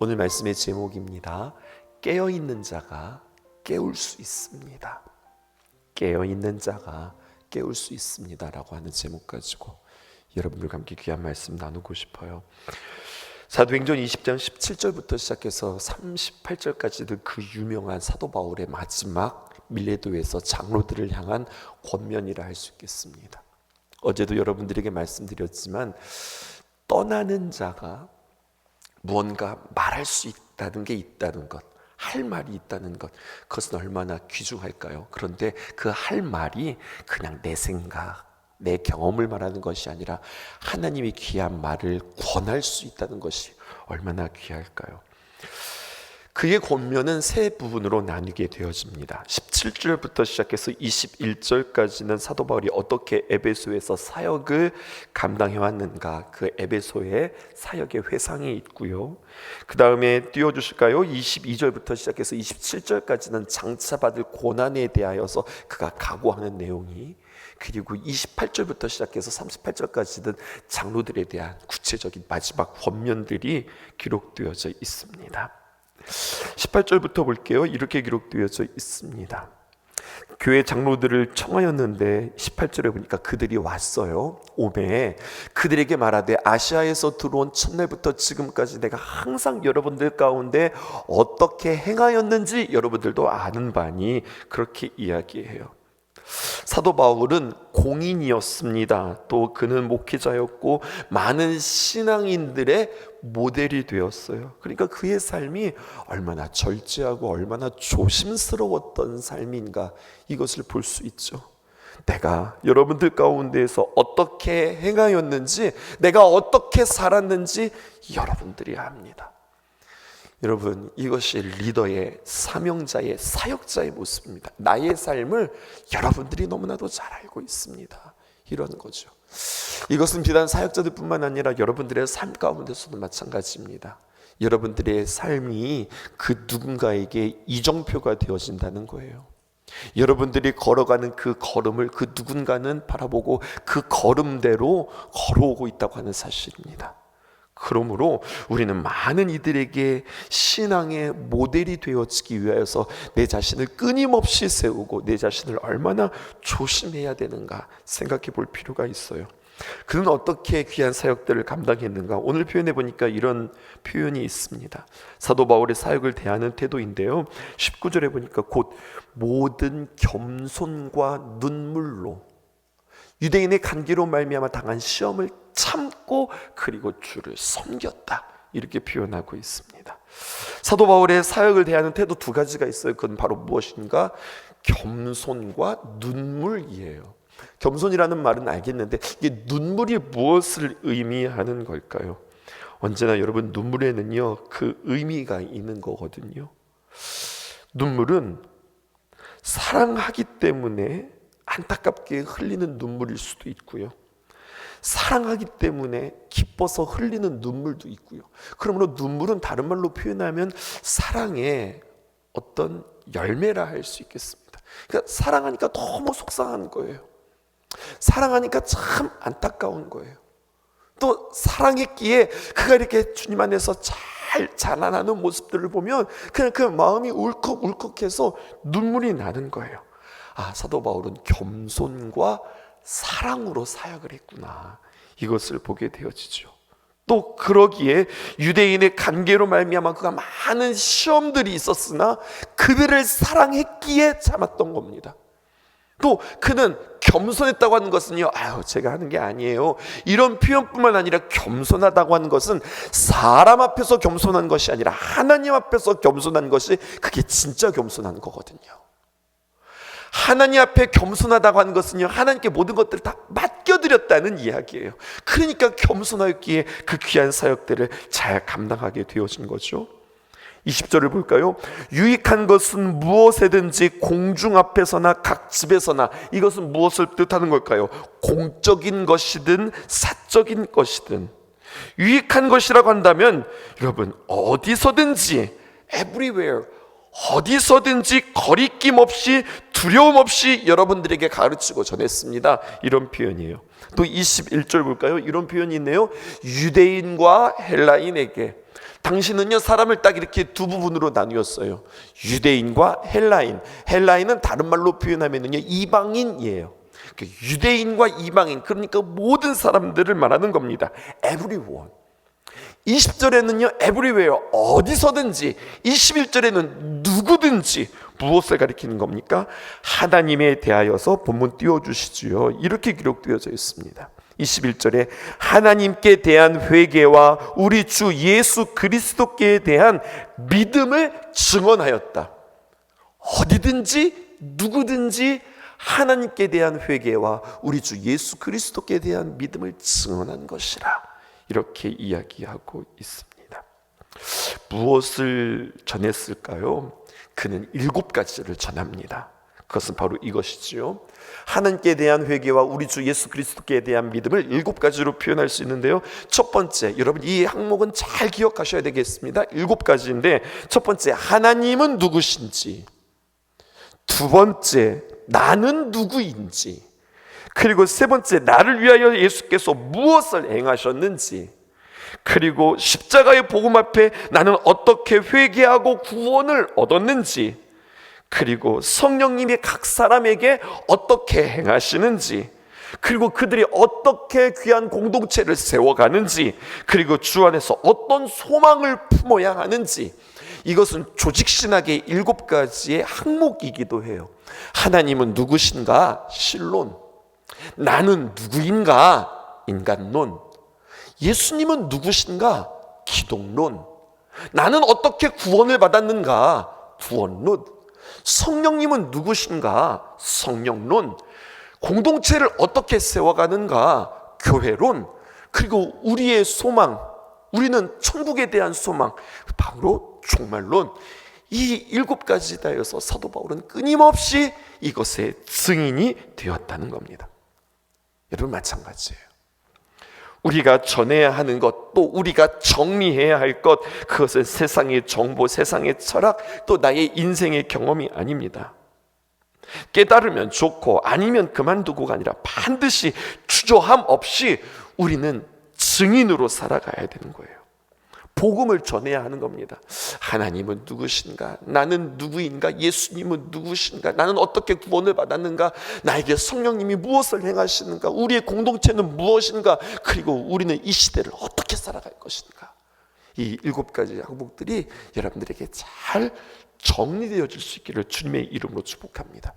오늘 말씀의 제목입니다. 깨어있는 자가 깨울 수 있습니다. 깨어있는 자가 깨울 수 있습니다 라고 하는 제목 가지고 여러분들과 함께 귀한 말씀 나누고 싶어요. 사도행전 20장 17절부터 시작해서 38절까지는 그 유명한 사도 바울의 마지막 밀레도에서 장로들을 향한 권면이라 할 수 있겠습니다. 어제도 여러분들에게 말씀드렸지만 떠나는 자가 무언가 말할 수 있다는 게 있다는 것, 할 말이 있다는 것, 그것은 얼마나 귀중할까요? 그런데 그 할 말이 그냥 내 생각, 내 경험을 말하는 것이 아니라 하나님의 귀한 말을 권할 수 있다는 것이 얼마나 귀할까요? 그의 권면은 세 부분으로 나뉘게 되어집니다. 17절부터 시작해서 21절까지는 사도 바울이 어떻게 에베소에서 사역을 감당해 왔는가, 그 에베소의 사역의 회상이 있고요. 그 다음에 띄워주실까요? 22절부터 시작해서 27절까지는 장차받을 고난에 대하여서 그가 각오하는 내용이, 그리고 28절부터 시작해서 38절까지는 장로들에 대한 구체적인 마지막 권면들이 기록되어져 있습니다. 18절부터 볼게요. 이렇게 기록되어져 있습니다. 교회 장로들을 청하였는데 18절에 보니까 그들이 왔어요. 오매 그들에게 말하되 아시아에서 들어온 첫날부터 지금까지 내가 항상 여러분들 가운데 어떻게 행하였는지 여러분들도 아는 바니, 그렇게 이야기해요. 사도 바울은 공인이었습니다. 또 그는 목회자였고 많은 신앙인들의 모델이 되었어요. 그러니까 그의 삶이 얼마나 절제하고 얼마나 조심스러웠던 삶인가, 이것을 볼 수 있죠. 내가 여러분들 가운데에서 어떻게 행하였는지, 내가 어떻게 살았는지 여러분들이 압니다. 여러분, 이것이 리더의, 사명자의, 사역자의 모습입니다. 나의 삶을 여러분들이 너무나도 잘 알고 있습니다. 이런 거죠. 이것은 비단 사역자들 뿐만 아니라 여러분들의 삶 가운데서도 마찬가지입니다. 여러분들의 삶이 그 누군가에게 이정표가 되어진다는 거예요. 여러분들이 걸어가는 그 걸음을 그 누군가는 바라보고 그 걸음대로 걸어오고 있다고 하는 사실입니다. 그러므로 우리는 많은 이들에게 신앙의 모델이 되어지기 위하여서 내 자신을 끊임없이 세우고 내 자신을 얼마나 조심해야 되는가 생각해 볼 필요가 있어요. 그는 어떻게 귀한 사역들을 감당했는가? 오늘 표현해 보니까 이런 표현이 있습니다. 사도 바울의 사역을 대하는 태도인데요, 19절에 보니까 곧 모든 겸손과 눈물로 유대인의 간계로 말미암아 당한 시험을 참고 그리고 주를 섬겼다, 이렇게 표현하고 있습니다. 사도 바울의 사역을 대하는 태도 두 가지가 있어요. 그건 바로 무엇인가? 겸손과 눈물이에요. 겸손이라는 말은 알겠는데 이게 눈물이 무엇을 의미하는 걸까요? 언제나 여러분, 눈물에는요 그 의미가 있는 거거든요. 눈물은 사랑하기 때문에 안타깝게 흘리는 눈물일 수도 있고요, 사랑하기 때문에 기뻐서 흘리는 눈물도 있고요. 그러므로 눈물은 다른 말로 표현하면 사랑의 어떤 열매라 할 수 있겠습니다. 그러니까 사랑하니까 너무 속상한 거예요. 사랑하니까 참 안타까운 거예요. 또 사랑했기에 그가 이렇게 주님 안에서 잘 자라나는 모습들을 보면 그냥 그 마음이 울컥울컥해서 눈물이 나는 거예요. 아, 사도 바울은 겸손과 사랑으로 사역을 했구나, 이것을 보게 되어지죠. 또 그러기에 유대인의 간계로 말미암아 그가 많은 시험들이 있었으나 그들을 사랑했기에 참았던 겁니다. 또 그는 겸손했다고 하는 것은요, 제가 하는 게 아니에요, 이런 표현뿐만 아니라 겸손하다고 하는 것은 사람 앞에서 겸손한 것이 아니라 하나님 앞에서 겸손한 것이, 그게 진짜 겸손한 거거든요. 하나님 앞에 겸손하다고 하는 것은요, 하나님께 모든 것들을 다 맡겨드렸다는 이야기예요. 그러니까 겸손하기에 그 귀한 사역들을 잘 감당하게 되어진 거죠. 20절을 볼까요? 유익한 것은 무엇이든지 공중 앞에서나 각 집에서나, 이것은 무엇을 뜻하는 걸까요? 공적인 것이든 사적인 것이든. 유익한 것이라고 한다면 여러분, 어디서든지 everywhere, 어디서든지 거리낌 없이 두려움 없이 여러분들에게 가르치고 전했습니다. 이런 표현이에요. 또 21절 볼까요? 이런 표현이 있네요. 유대인과 헬라인에게. 당신은요, 사람을 딱 이렇게 두 부분으로 나누었어요. 유대인과 헬라인. 헬라인은 다른 말로 표현하면은요, 이방인이에요. 유대인과 이방인, 그러니까 모든 사람들을 말하는 겁니다. Everyone. 20절에는요, everywhere, 어디서든지. 21절에는 누구든지. 무엇을 가리키는 겁니까? 하나님에 대하여서 본문 띄워주시지요. 이렇게 기록되어져 있습니다. 21절에 하나님께 대한 회개와 우리 주 예수 그리스도께 대한 믿음을 증언하였다. 어디든지 누구든지 하나님께 대한 회개와 우리 주 예수 그리스도께 대한 믿음을 증언한 것이라, 이렇게 이야기하고 있습니다. 무엇을 전했을까요? 그는 7가지를 전합니다. 그것은 바로 이것이지요. 하나님께 대한 회개와 우리 주 예수 그리스도께 대한 믿음을 7가지로 표현할 수 있는데요. 첫 번째, 여러분 이 항목은 잘 기억하셔야 되겠습니다. 7가지인데, 첫 번째, 하나님은 누구신지. 두 번째, 나는 누구인지. 그리고 세 번째, 나를 위하여 예수께서 무엇을 행하셨는지. 그리고 십자가의 복음 앞에 나는 어떻게 회개하고 구원을 얻었는지. 그리고 성령님이 각 사람에게 어떻게 행하시는지. 그리고 그들이 어떻게 귀한 공동체를 세워가는지. 그리고 주 안에서 어떤 소망을 품어야 하는지. 이것은 조직신학의 7가지의 항목이기도 해요. 하나님은 누구신가? 신론. 나는 누구인가? 인간론. 예수님은 누구신가? 기독론. 나는 어떻게 구원을 받았는가? 구원론. 성령님은 누구신가? 성령론. 공동체를 어떻게 세워가는가? 교회론. 그리고 우리의 소망, 우리는 천국에 대한 소망, 바로 종말론. 이 7가지 다여서 사도 바울은 끊임없이 이것의 증인이 되었다는 겁니다. 여러분 마찬가지예요. 우리가 전해야 하는 것, 또 우리가 정리해야 할 것, 그것은 세상의 정보, 세상의 철학, 또 나의 인생의 경험이 아닙니다. 깨달으면 좋고 아니면 그만두고가 아니라 반드시 주저함 없이 우리는 증인으로 살아가야 되는 거예요. 복음을 전해야 하는 겁니다. 하나님은 누구신가? 나는 누구인가? 예수님은 누구신가? 나는 어떻게 구원을 받았는가? 나에게 성령님이 무엇을 행하시는가? 우리의 공동체는 무엇인가? 그리고 우리는 이 시대를 어떻게 살아갈 것인가? 이 7가지 항목들이 여러분들에게 잘 정리되어질 수 있기를 주님의 이름으로 축복합니다.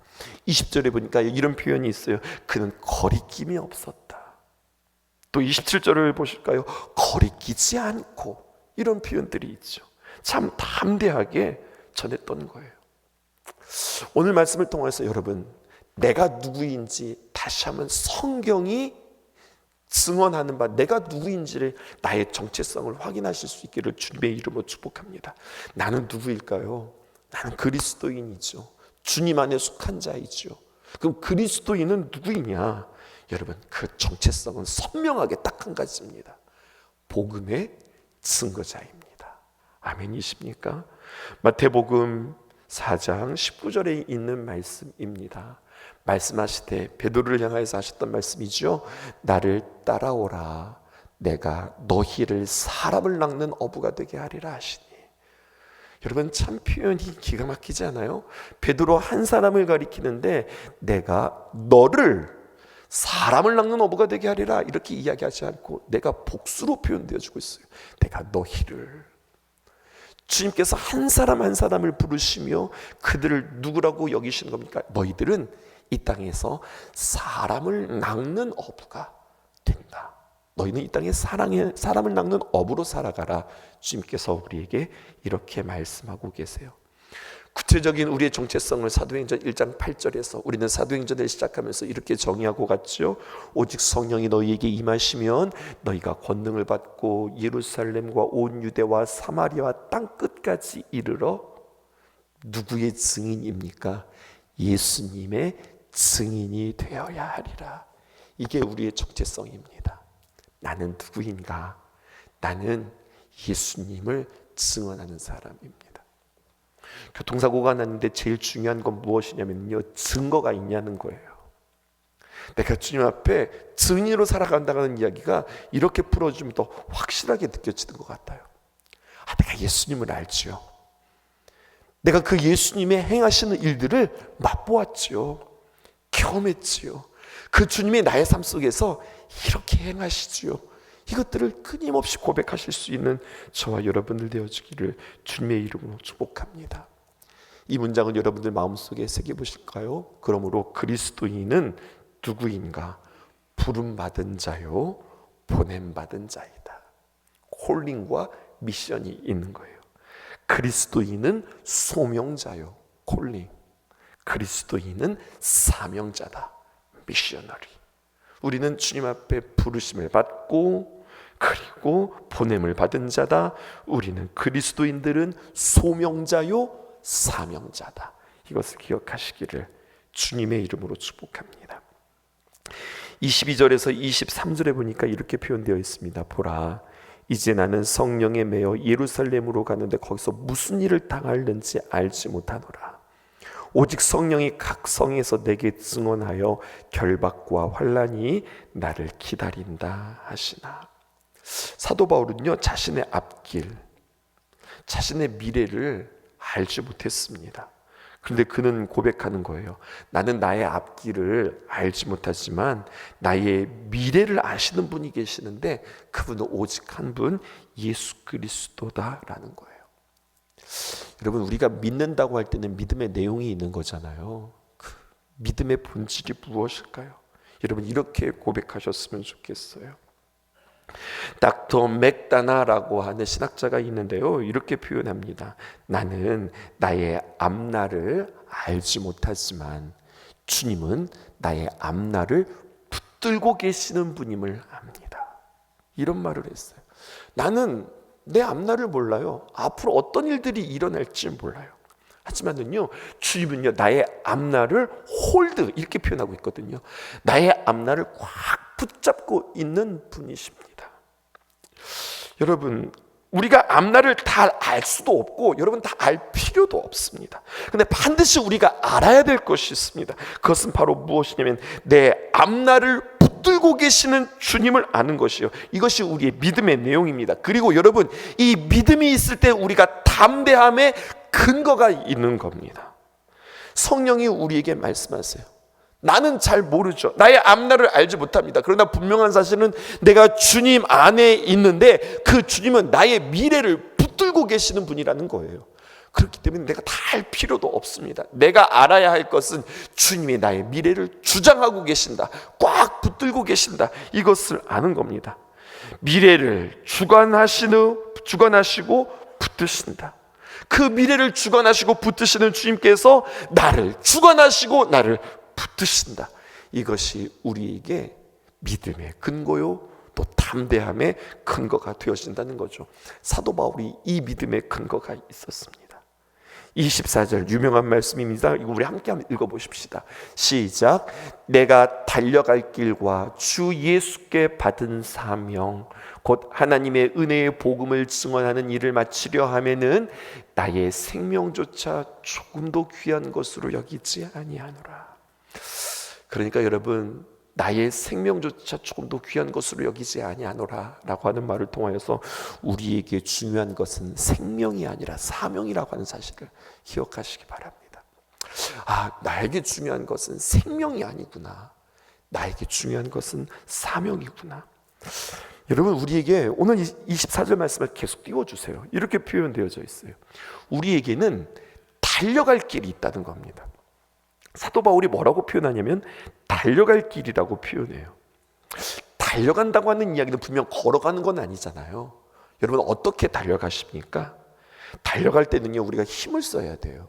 20절에 보니까 이런 표현이 있어요. 그는 거리낌이 없었다. 또 27절을 보실까요? 거리끼지 않고. 이런 표현들이 있죠. 참 담대하게 전했던 거예요. 오늘 말씀을 통해서 여러분, 내가 누구인지 다시 한번 성경이 증언하는 바, 내가 누구인지를, 나의 정체성을 확인하실 수 있기를 주님의 이름으로 축복합니다. 나는 누구일까요? 나는 그리스도인이죠. 주님 안에 속한 자이죠. 그럼 그리스도인은 누구이냐? 여러분, 그 정체성은 선명하게 딱 한 가지입니다. 복음의 증거자입니다. 아멘이십니까? 마태복음 4장 19절에 있는 말씀입니다. 말씀하시되, 베드로를 향하여서 하셨던 말씀이죠. 나를 따라오라. 내가 너희를 사람을 낚는 어부가 되게 하리라 하시니. 여러분, 참 표현이 기가 막히지 않아요? 베드로 한 사람을 가리키는데 내가 너를 사람을 낚는 어부가 되게 하리라, 이렇게 이야기하지 않고 내가 복수로 표현되어지고 있어요. 내가 너희를. 주님께서 한 사람 한 사람을 부르시며 그들을 누구라고 여기시는 겁니까? 너희들은 이 땅에서 사람을 낚는 어부가 된다. 너희는 이 땅에 사람을 낚는 어부로 살아가라. 주님께서 우리에게 이렇게 말씀하고 계세요. 구체적인 우리의 정체성을 사도행전 1장 8절에서 우리는 사도행전을 시작하면서 이렇게 정의하고 갔죠. 오직 성령이 너희에게 임하시면 너희가 권능을 받고 예루살렘과 온 유대와 사마리아와 땅 끝까지 이르러 누구의 증인입니까? 예수님의 증인이 되어야 하리라. 이게 우리의 정체성입니다. 나는 누구인가? 나는 예수님을 증언하는 사람입니다. 교통사고가 났는데 제일 중요한 건 무엇이냐면요, 증거가 있냐는 거예요. 내가 주님 앞에 증인으로 살아간다는 이야기가 이렇게 풀어주면 더 확실하게 느껴지는 것 같아요. 내가 예수님을 알지요. 내가 그 예수님의 행하시는 일들을 맛보았지요. 경험했지요. 그 주님이 나의 삶 속에서 이렇게 행하시지요. 이것들을 끊임없이 고백하실 수 있는 저와 여러분들 되어주기를 주님의 이름으로 축복합니다. 이 문장은 여러분들 마음속에 새겨보실까요? 그러므로 그리스도인은 누구인가? 부름받은 자요, 보냄받은 자이다. 콜링과 미션이 있는 거예요. 그리스도인은 소명자요, 콜링. 그리스도인은 사명자다, 미셔너리. 우리는 주님 앞에 부르심을 받고 그리고 보냄을 받은 자다. 우리는 그리스도인들은 소명자요, 사명자다. 이것을 기억하시기를 주님의 이름으로 축복합니다. 22절에서 23절에 보니까 이렇게 표현되어 있습니다. 보라, 이제 나는 성령에 매여 예루살렘으로 가는데 거기서 무슨 일을 당할는지 알지 못하노라. 오직 성령이 각 성에서 내게 증언하여 결박과 환난이 나를 기다린다 하시나. 사도 바울은요, 자신의 앞길, 자신의 미래를 알지 못했습니다. 그런데 그는 고백하는 거예요. 나는 나의 앞길을 알지 못하지만 나의 미래를 아시는 분이 계시는데 그분은 오직 한 분, 예수 그리스도다라는 거예요. 여러분, 우리가 믿는다고 할 때는 믿음의 내용이 있는 거잖아요. 그 믿음의 본질이 무엇일까요? 여러분, 이렇게 고백하셨으면 좋겠어요. 닥터 맥다나라고 하는 신학자가 있는데요, 이렇게 표현합니다. 나는 나의 앞날을 알지 못하지만 주님은 나의 앞날을 붙들고 계시는 분임을 압니다. 이런 말을 했어요. 나는 내 앞날을 몰라요. 앞으로 어떤 일들이 일어날지 몰라요. 하지만은요, 주님은요, 나의 앞날을 홀드, 이렇게 표현하고 있거든요. 나의 앞날을 꽉 붙잡고 있는 분이십니다. 여러분, 우리가 앞날을 다 알 수도 없고 여러분 다 알 필요도 없습니다. 근데 반드시 우리가 알아야 될 것이 있습니다. 그것은 바로 무엇이냐면 내 앞날을 붙들고 계시는 주님을 아는 것이요, 이것이 우리의 믿음의 내용입니다. 그리고 여러분, 이 믿음이 있을 때 우리가 담대함의 근거가 있는 겁니다. 성령이 우리에게 말씀하세요. 나는 잘 모르죠. 나의 앞날을 알지 못합니다. 그러나 분명한 사실은 내가 주님 안에 있는데 그 주님은 나의 미래를 붙들고 계시는 분이라는 거예요. 그렇기 때문에 내가 다 알 필요도 없습니다. 내가 알아야 할 것은 주님이 나의 미래를 주장하고 계신다, 꽉 붙들고 계신다, 이것을 아는 겁니다. 미래를 주관하시고 붙드신다. 그 미래를 주관하시고 붙드시는 주님께서 나를 주관하시고 나를 붙드신다. 이것이 우리에게 믿음의 근거요, 또 담대함의 근거가 되어진다는 거죠. 사도 바울이 이 믿음의 근거가 있었습니다. 24절 유명한 말씀입니다. 이거 우리 함께 한번 읽어보십시다. 시작. 내가 달려갈 길과 주 예수께 받은 사명 곧 하나님의 은혜의 복음을 증언하는 일을 마치려 하면은 나의 생명조차 조금도 귀한 것으로 여기지 아니하노라. 그러니까 여러분, 나의 생명조차 조금도 귀한 것으로 여기지 아니하노라 라고 하는 말을 통하여서 우리에게 중요한 것은 생명이 아니라 사명이라고 하는 사실을 기억하시기 바랍니다. 나에게 중요한 것은 생명이 아니구나, 나에게 중요한 것은 사명이구나. 여러분, 우리에게 오늘 24절 말씀을 계속 띄워주세요. 이렇게 표현되어져 있어요. 우리에게는 달려갈 길이 있다는 겁니다. 사도 바울이 뭐라고 표현하냐면 달려갈 길이라고 표현해요. 달려간다고 하는 이야기는 분명 걸어가는 건 아니잖아요. 여러분, 어떻게 달려가십니까? 달려갈 때는요, 우리가 힘을 써야 돼요.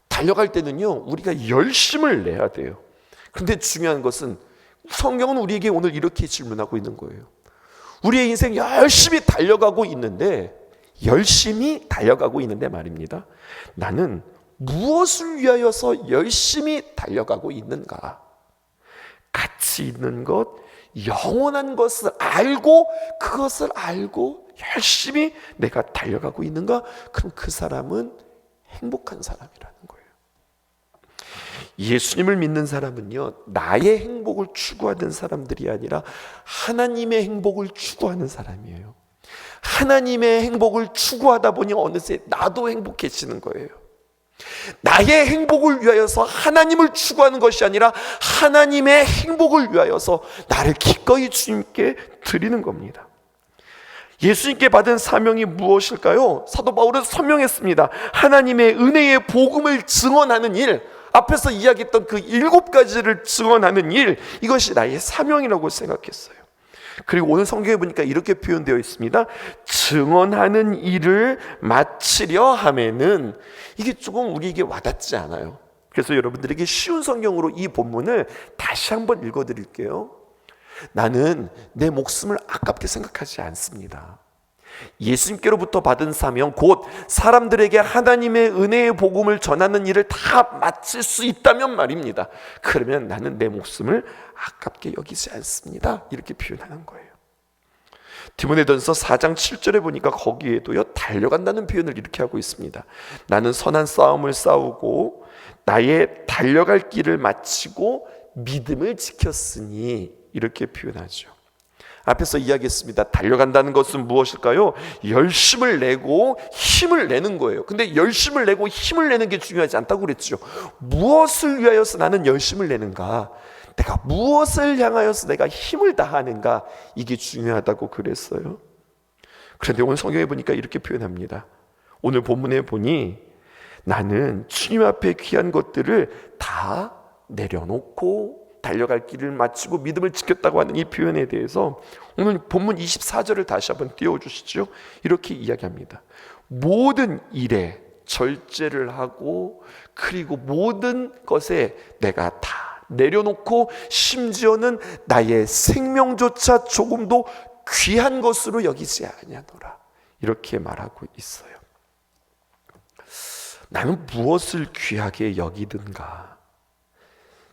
달려갈 때는요, 우리가 열심을 내야 돼요. 그런데 중요한 것은 성경은 우리에게 오늘 이렇게 질문하고 있는 거예요. 우리의 인생 열심히 달려가고 있는데 말입니다. 나는 무엇을 위하여서 열심히 달려가고 있는가? 가치 있는 것, 영원한 것을 알고 그것을 알고 열심히 내가 달려가고 있는가? 그럼 그 사람은 행복한 사람이라는 거예요. 예수님을 믿는 사람은요, 나의 행복을 추구하는 사람들이 아니라 하나님의 행복을 추구하는 사람이에요. 하나님의 행복을 추구하다 보니 어느새 나도 행복해지는 거예요. 나의 행복을 위하여서 하나님을 추구하는 것이 아니라 하나님의 행복을 위하여서 나를 기꺼이 주님께 드리는 겁니다. 예수님께 받은 사명이 무엇일까요? 사도 바울은 설명했습니다. 하나님의 은혜의 복음을 증언하는 일, 앞에서 이야기했던 그 7가지를 증언하는 일, 이것이 나의 사명이라고 생각했어요. 그리고 오늘 성경에 보니까 이렇게 표현되어 있습니다. 증언하는 일을 마치려 하면은, 이게 조금 우리에게 와닿지 않아요. 그래서 여러분들에게 쉬운 성경으로 이 본문을 다시 한번 읽어드릴게요. 나는 내 목숨을 아깝게 생각하지 않습니다. 예수님께로부터 받은 사명, 곧 사람들에게 하나님의 은혜의 복음을 전하는 일을 다 마칠 수 있다면 말입니다. 그러면 나는 내 목숨을 아깝게 여기지 않습니다. 이렇게 표현하는 거예요. 디모데전서 4장 7절에 보니까 거기에도요, 달려간다는 표현을 이렇게 하고 있습니다. 나는 선한 싸움을 싸우고 나의 달려갈 길을 마치고 믿음을 지켰으니, 이렇게 표현하죠. 앞에서 이야기했습니다. 달려간다는 것은 무엇일까요? 열심을 내고 힘을 내는 거예요. 근데 열심을 내고 힘을 내는 게 중요하지 않다고 그랬죠. 무엇을 위하여서 나는 열심을 내는가? 내가 무엇을 향하여서 내가 힘을 다하는가? 이게 중요하다고 그랬어요. 그런데 오늘 성경에 보니까 이렇게 표현합니다. 오늘 본문에 보니 나는 주님 앞에 귀한 것들을 다 내려놓고 달려갈 길을 마치고 믿음을 지켰다고 하는 이 표현에 대해서 오늘 본문 24절을 다시 한번 띄워주시죠. 이렇게 이야기합니다. 모든 일에 절제를 하고, 그리고 모든 것에 내가 다 내려놓고, 심지어는 나의 생명조차 조금도 귀한 것으로 여기지 아니하노라, 이렇게 말하고 있어요. 나는 무엇을 귀하게 여기든가,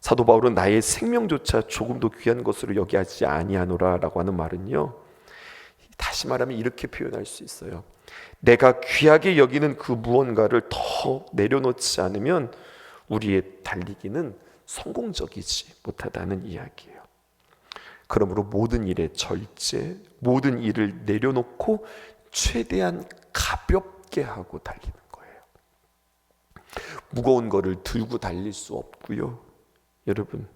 사도 바울은 나의 생명조차 조금도 귀한 것으로 여기지 아니하노라라고 하는 말은요, 다시 말하면 이렇게 표현할 수 있어요. 내가 귀하게 여기는 그 무언가를 더 내려놓지 않으면 우리의 달리기는 성공적이지 못하다는 이야기예요. 그러므로 모든 일에 절제, 모든 일을 내려놓고 최대한 가볍게 하고 달리는 거예요. 무거운 거를 들고 달릴 수 없고요. 여러분,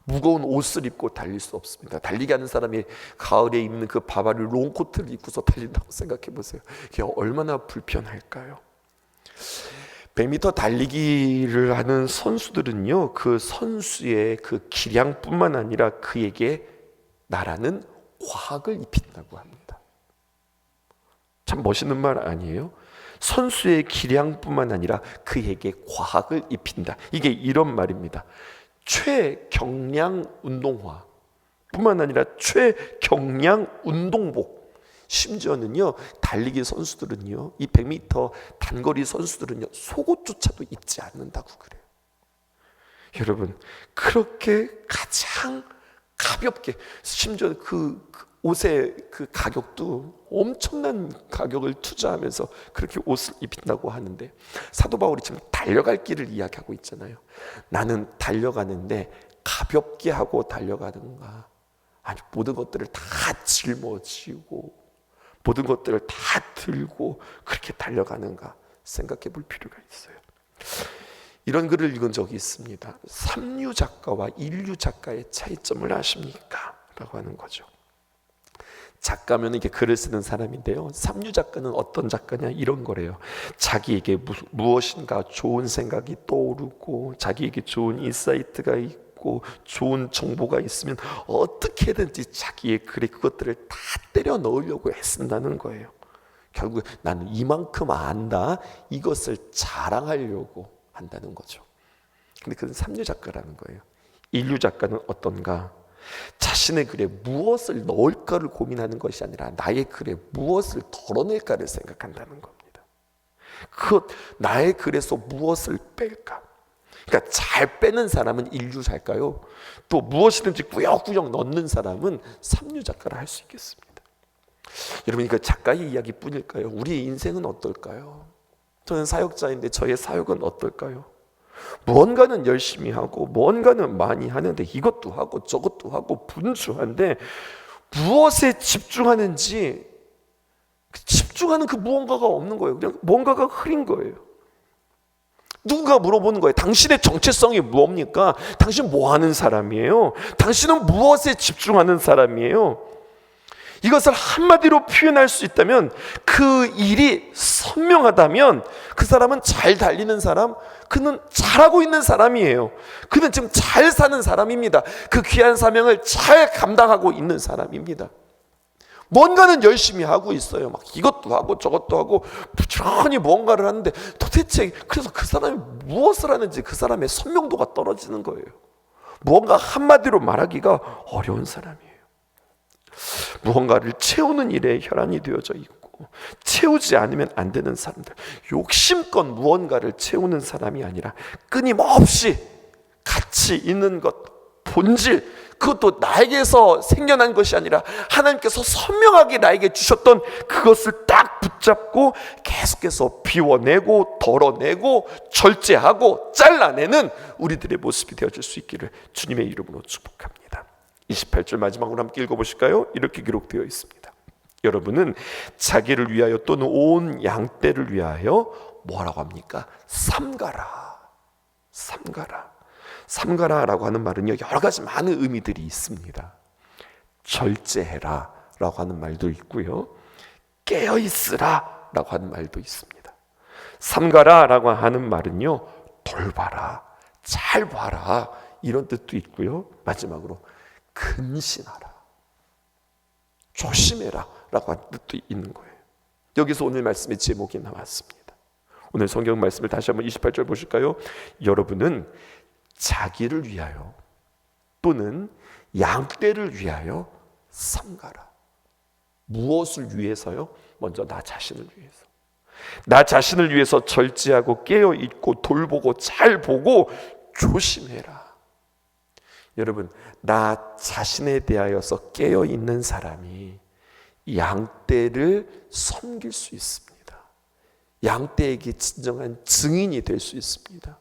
무거운 옷을 입고 달릴 수 없습니다. 달리기 하는 사람이 가을에 입는 그 바바리 롱코트를 입고서 달린다고 생각해 보세요. 이게 얼마나 불편할까요? 100m 달리기를 하는 선수들은요, 그 선수의 그 기량뿐만 아니라 그에게 나라는 과학을 입힌다고 합니다. 참 멋있는 말 아니에요? 선수의 기량뿐만 아니라 그에게 과학을 입힌다. 이게 이런 말입니다. 최경량 운동화 뿐만 아니라 최경량 운동복, 심지어는요, 달리기 선수들은요, 이 100m 단거리 선수들은요, 속옷조차도 입지 않는다고 그래요. 여러분, 그렇게 가장 가볍게, 심지어 그 옷의 그 가격도 엄청난 가격을 투자하면서 그렇게 옷을 입힌다고 하는데, 사도 바울이 지금 달려갈 길을 이야기하고 있잖아요. 나는 달려가는데 가볍게 하고 달려가는가, 아니 모든 것들을 다 짊어지고 모든 것들을 다 들고 그렇게 달려가는가 생각해 볼 필요가 있어요. 이런 글을 읽은 적이 있습니다. 삼류 작가와 인류 작가의 차이점을 아십니까? 라고 하는 거죠. 작가면 이게 글을 쓰는 사람인데요, 삼류 작가는 어떤 작가냐, 이런 거래요. 자기에게 무엇인가 좋은 생각이 떠오르고, 자기에게 좋은 인사이트가 있고, 좋은 정보가 있으면 어떻게든지 자기의 글에 그것들을 다 때려 넣으려고 애쓴다는 거예요. 결국 나는 이만큼 안다, 이것을 자랑하려고 한다는 거죠. 근데 그건 삼류 작가라는 거예요. 인류 작가는 어떤가? 자신의 글에 무엇을 넣을까를 고민하는 것이 아니라 나의 글에 무엇을 덜어낼까를 생각한다는 겁니다. 나의 글에서 무엇을 뺄까? 그러니까 잘 빼는 사람은 인류작가요, 또 무엇이든지 꾸역꾸역 넣는 사람은 삼류작가라 할 수 있겠습니다. 여러분, 이거 작가의 이야기뿐일까요? 우리의 인생은 어떨까요? 저는 사역자인데 저의 사역은 어떨까요? 무언가는 열심히 하고 무언가는 많이 하는데 이것도 하고 저것도 하고 분주한데 무엇에 집중하는지 집중하는 그 무언가가 없는 거예요. 그냥 뭔가가 흐린 거예요. 누군가 물어보는 거예요. 당신의 정체성이 뭡니까? 당신 뭐 하는 사람이에요? 당신은 무엇에 집중하는 사람이에요? 이것을 한마디로 표현할 수 있다면, 그 일이 선명하다면 그 사람은 잘 달리는 사람, 그는 잘하고 있는 사람이에요. 그는 지금 잘 사는 사람입니다. 그 귀한 사명을 잘 감당하고 있는 사람입니다. 뭔가는 열심히 하고 있어요. 막 이것도 하고 저것도 하고 부지런히 뭔가를 하는데 도대체 그래서 그 사람이 무엇을 하는지 그 사람의 선명도가 떨어지는 거예요. 무언가 한마디로 말하기가 어려운 사람이에요. 무언가를 채우는 일에 혈안이 되어져 있고 채우지 않으면 안 되는 사람들, 욕심껏 무언가를 채우는 사람이 아니라 끊임없이 가치 있는 것, 본질, 그것도 나에게서 생겨난 것이 아니라 하나님께서 선명하게 나에게 주셨던 그것을 딱 붙잡고 계속해서 비워내고 덜어내고 절제하고 잘라내는 우리들의 모습이 되어줄 수 있기를 주님의 이름으로 축복합니다. 28절 마지막으로 함께 읽어보실까요? 이렇게 기록되어 있습니다. 여러분은 자기를 위하여 또는 온 양떼를 위하여 뭐라고 합니까? 삼가라. 삼가라. 삼가라라고 하는 말은요, 여러 가지 많은 의미들이 있습니다. 절제해라 라고 하는 말도 있고요, 깨어있으라 라고 하는 말도 있습니다. 삼가라 라고 하는 말은요, 돌봐라, 잘 봐라 이런 뜻도 있고요, 마지막으로 근신하라, 조심해라 라고 하는 뜻도 있는 거예요. 여기서 오늘 말씀의 제목이 나왔습니다. 오늘 성경 말씀을 다시 한번 28절 보실까요? 여러분은 자기를 위하여 또는 양떼를 위하여 삼가라. 무엇을 위해서요? 먼저 나 자신을 위해서. 나 자신을 위해서 절제하고 깨어있고 돌보고 잘 보고 조심해라. 여러분, 나 자신에 대하여서 깨어있는 사람이 양떼를 섬길 수 있습니다. 양떼에게 진정한 증인이 될 수 있습니다.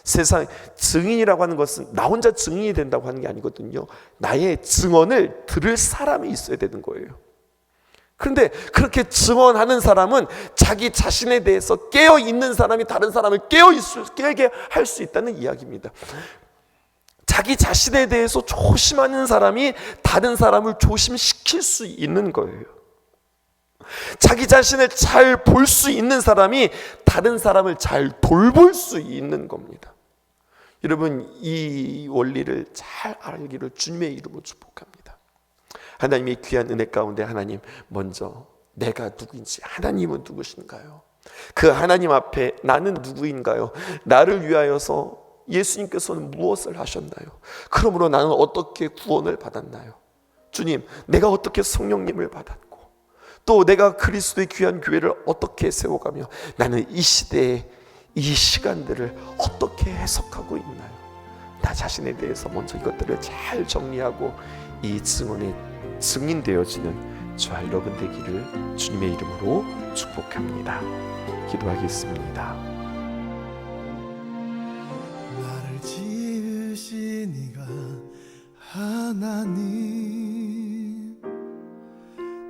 세상 증인이라고 하는 것은 나 혼자 증인이 된다고 하는 게 아니거든요. 나의 증언을 들을 사람이 있어야 되는 거예요. 그런데 그렇게 증언하는 사람은 자기 자신에 대해서 깨어있는 사람이 다른 사람을 깨게 할 수 있다는 이야기입니다. 자기 자신에 대해서 조심하는 사람이 다른 사람을 조심시킬 수 있는 거예요. 자기 자신을 잘 볼 수 있는 사람이 다른 사람을 잘 돌볼 수 있는 겁니다. 여러분, 이 원리를 잘 알기를 주님의 이름으로 축복합니다. 하나님의 귀한 은혜 가운데 하나님, 먼저 내가 누구인지, 하나님은 누구신가요? 그 하나님 앞에 나는 누구인가요? 나를 위하여서 예수님께서는 무엇을 하셨나요? 그러므로 나는 어떻게 구원을 받았나요? 주님, 내가 어떻게 성령님을 받았고 또 내가 그리스도의 귀한 교회를 어떻게 세워가며 나는 이 시대에 이 시간들을 어떻게 해석하고 있나요? 나 자신에 대해서 먼저 이것들을 잘 정리하고 이 증언에 증인되어지는 저와 여러분 되기를 주님의 이름으로 축복합니다. 기도하겠습니다. 나를 지으신 이가 하나님,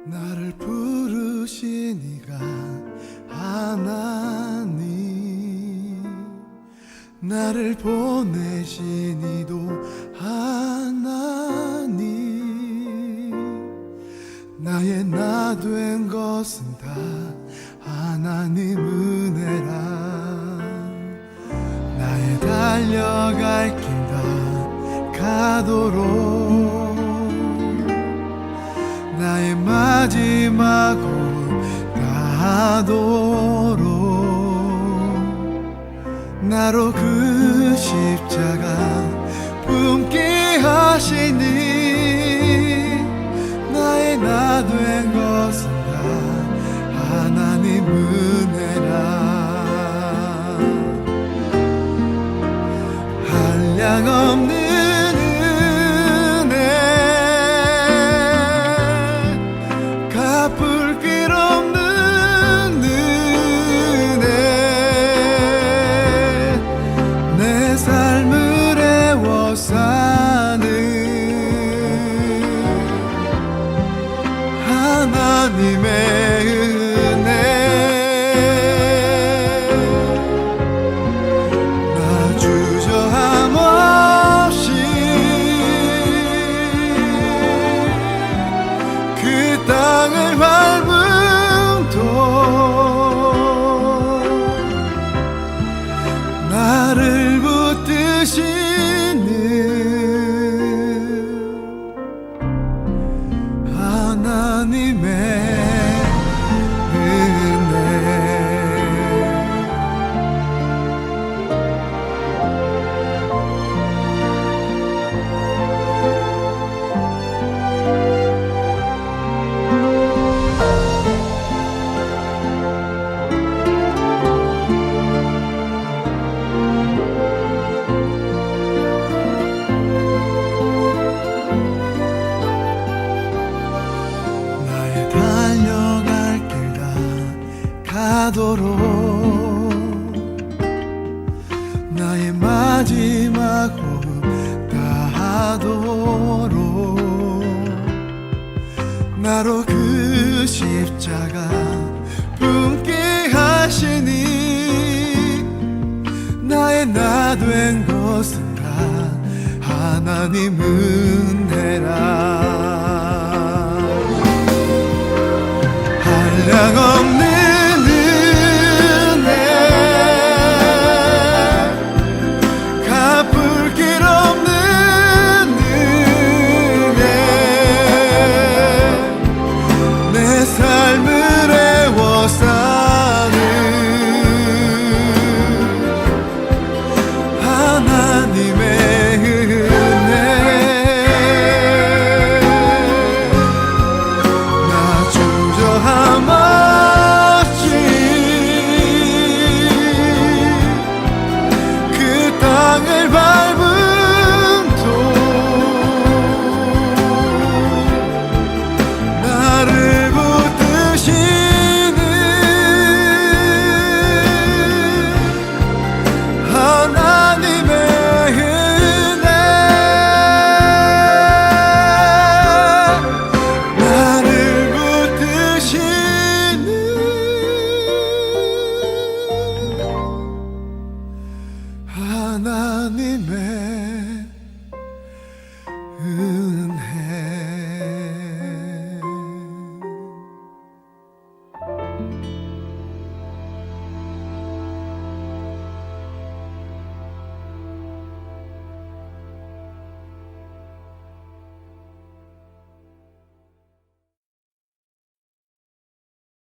나를 부르신 이가 하나님, 나를 보내신 이도 하나님, 나의 나 된 것은 다 하나님 은혜라. 나의 달려갈 길 다 가도록, 나의 마지막 올 다하도록 나로 그 십자가 품게 하시니 나의 나 된 것은 다 하나님 은혜라. 한량없는 은혜, 갚을 길 없는 은혜, 하나님의 은혜 나 주저함 없이 그 땅을 밟음도 나를 붙드시는 하나님의 은혜 나의 달려갈 길 다 가도록 나의 마지막 호흡 다하도록 나로 그 십자가 품게 하시니 나의 나 된 것은 다 하나님 은혜